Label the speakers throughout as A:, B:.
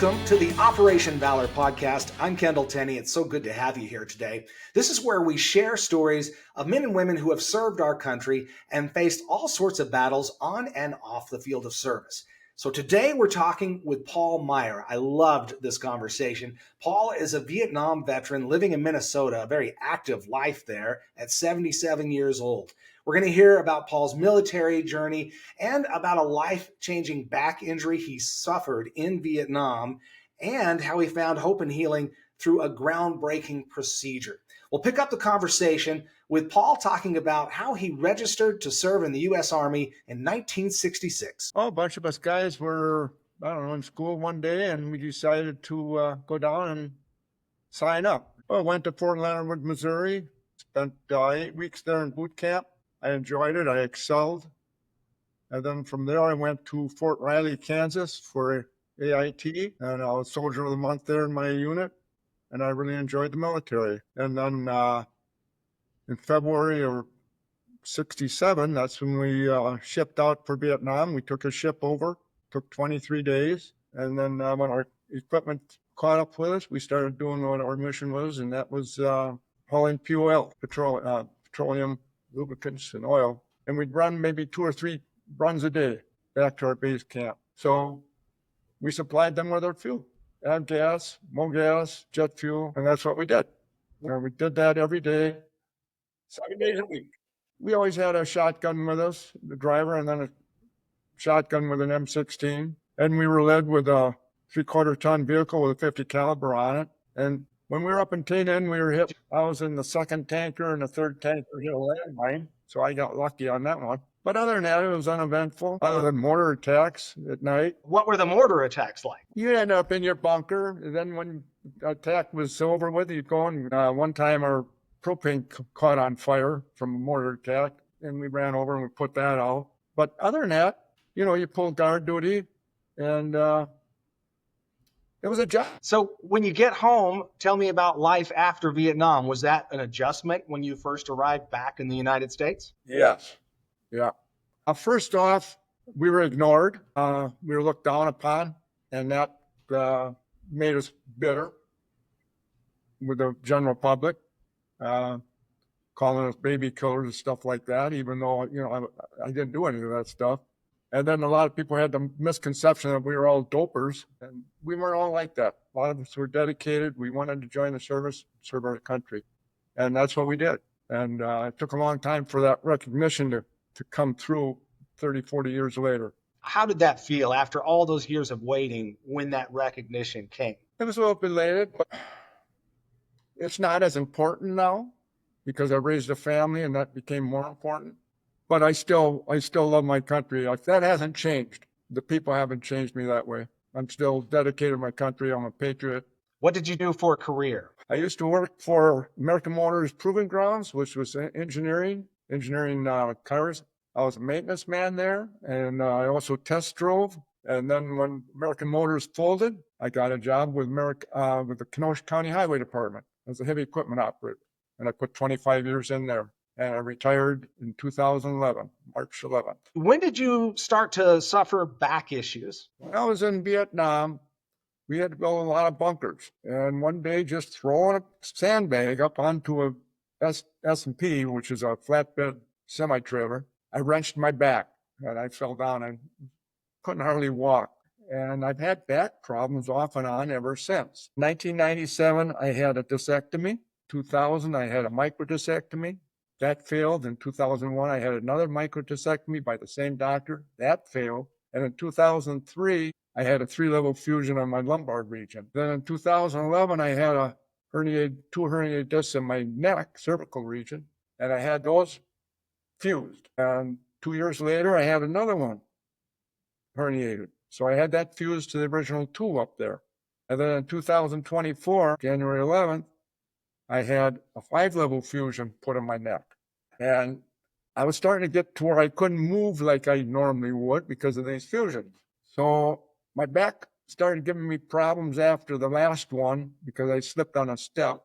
A: Welcome to the Operation Valor podcast. I'm Kendall Tenney. It's so good to have you here today. This is where we share stories of men and women who have served our country and faced all sorts of battles on and off the field of service. So today we're talking with Paul Meyer. I loved this conversation. Paul is a Vietnam veteran living in Minnesota, a very active life there at 77 years old. We're going to hear about Paul's military journey and about a life-changing back injury he suffered in Vietnam and how he found hope and healing through a groundbreaking procedure. We'll pick up the conversation with Paul talking about how he registered to serve in the U.S. Army in 1966.
B: Oh, a bunch of us guys were, in school one day, and we decided to go down and sign up. Well, I went to Fort Leonard Wood, Missouri, spent 8 weeks there in boot camp. I enjoyed it. I excelled. And then from there, I went to Fort Riley, Kansas for AIT, and I was Soldier of the Month there in my unit, and I really enjoyed the military. And then in February of 67, that's when we shipped out for Vietnam. We took a ship over, took 23 days. And then when our equipment caught up with us, we started doing what our mission was, and that was hauling fuel, petroleum lubricants and oil. And we'd run maybe 2 or 3 runs a day back to our base camp. So we supplied them with our fuel, add gas, more gas, jet fuel, and that's what we did. And we did that every day, 7 days a week. We always had a shotgun with us, the driver, and then a shotgun with an M16. And we were led with a 3/4 ton vehicle with a 50 caliber on it. And when we were up in Tin Inn, we were hit. I was in the second tanker, and the third tanker hit a landmine. So I got lucky on that one. But other than that, it was uneventful, other than mortar attacks at night.
A: What were the mortar attacks like?
B: You end up in your bunker. And then when the attack was over with, you'd go and one time our propane caught on fire from a mortar attack, and we ran over and we put that out. But other than that, you pull guard duty, and it was a job.
A: So when you get home, tell me about life after Vietnam. Was that an adjustment when you first arrived back in the United States?
B: Yes. Yeah. First off, we were ignored. We were looked down upon, and that made us bitter with the general public, calling us baby killers and stuff like that, even though, I didn't do any of that stuff. And then a lot of people had the misconception that we were all dopers, and we weren't all like that. A lot of us were dedicated. We wanted to join the service, serve our country, and that's what we did. And it took a long time for that recognition to come through 30, 40 years later.
A: How did that feel after all those years of waiting when that recognition came?
B: It was a little belated, but it's not as important now because I raised a family and that became more important. But I still love my country. That hasn't changed. The people haven't changed me that way. I'm still dedicated to my country. I'm a patriot.
A: What did you do for a career?
B: I used to work for American Motors Proving Grounds, which was engineering cars. I was a maintenance man there, and I also test drove. And then when American Motors folded, I got a job with the Kenosha County Highway Department as a heavy equipment operator. And I put 25 years in there. And I retired in 2011, March 11th.
A: When did you start to suffer back issues?
B: When I was in Vietnam, we had to build a lot of bunkers. And one day, just throwing a sandbag up onto a S&P, which is a flatbed semi-trailer, I wrenched my back. And I fell down and couldn't hardly walk. And I've had back problems off and on ever since. 1997, I had a discectomy. 2000, I had a microdiscectomy. That failed. In 2001, I had another microdiscectomy by the same doctor. That failed. And in 2003, I had a 3-level fusion on my lumbar region. Then in 2011, I had two herniated discs in my neck, cervical region, and I had those fused. And 2 years later, I had another one herniated. So I had that fused to the original 2 up there. And then in 2024, January 11th, I had a 5-level fusion put in my neck. And I was starting to get to where I couldn't move like I normally would because of these fusions. So my back started giving me problems after the last one because I slipped on a step.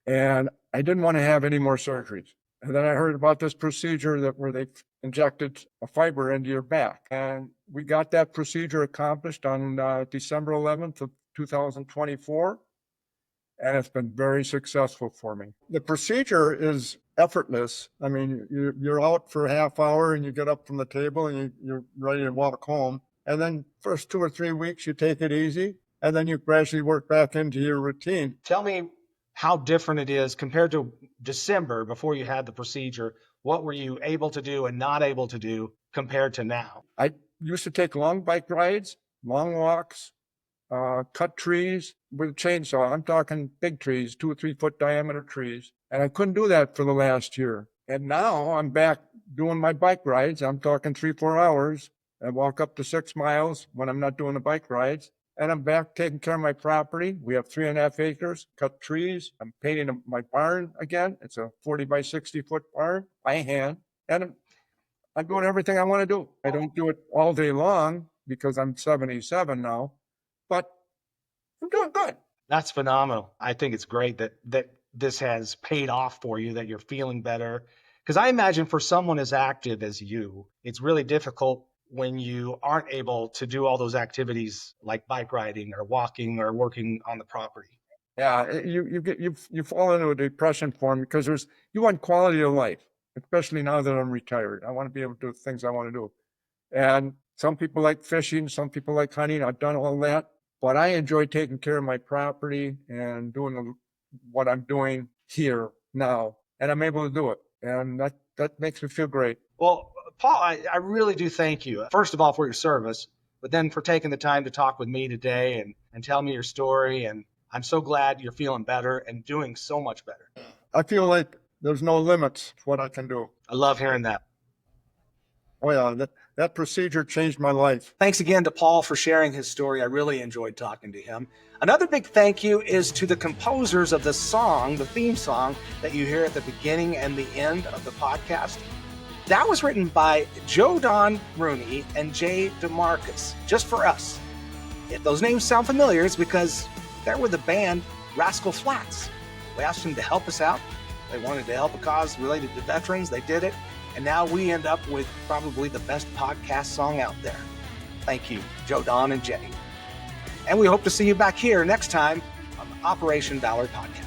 B: And I didn't want to have any more surgeries. And then I heard about this procedure where they injected a fiber into your back. And we got that procedure accomplished on December 11th of 2024. And it's been very successful for me. The procedure is effortless. I mean, you're out for a half hour and you get up from the table and you're ready to walk home. And then first 2 or 3 weeks, you take it easy. And then you gradually work back into your routine.
A: Tell me how different it is compared to December before you had the procedure. What were you able to do and not able to do compared to now?
B: I used to take long bike rides, long walks, cut trees with a chainsaw. I'm talking big trees, 2 or 3 foot diameter trees. And I couldn't do that for the last year. And now I'm back doing my bike rides. I'm talking 3, 4 hours. I walk up to 6 miles when I'm not doing the bike rides. And I'm back taking care of my property. We have 3.5 acres, cut trees. I'm painting my barn again. It's a 40 by 60 foot barn by hand. And I'm doing everything I want to do. I don't do it all day long because I'm 77 now, but I'm doing good.
A: That's phenomenal. I think it's great that this has paid off for you, that you're feeling better. Because I imagine for someone as active as you, it's really difficult when you aren't able to do all those activities like bike riding or walking or working on the property.
B: Yeah, you fall into a depression form because you want quality of life, especially now that I'm retired. I want to be able to do things I want to do. And some people like fishing, some people like hunting. I've done all that, but I enjoy taking care of my property and doing what I'm doing here now, and I'm able to do it, and that makes me feel great.
A: Well, Paul, I really do thank you, first of all, for your service, but then for taking the time to talk with me today and tell me your story. And I'm so glad you're feeling better and doing so much better.
B: I feel like there's no limits to what I can do.
A: I love hearing that.
B: Oh yeah, that procedure changed my life.
A: Thanks again to Paul for sharing his story. I really enjoyed talking to him. Another big thank you is to the composers of the song, the theme song that you hear at the beginning and the end of the podcast. That was written by Joe Don Rooney and Jay DeMarcus, just for us. If those names sound familiar, it's because they're with the band Rascal Flatts. We asked them to help us out. They wanted to help a cause related to veterans. They did it. And now we end up with probably the best podcast song out there. Thank you, Joe Don and Jay. And we hope to see you back here next time on the Operation Valor podcast.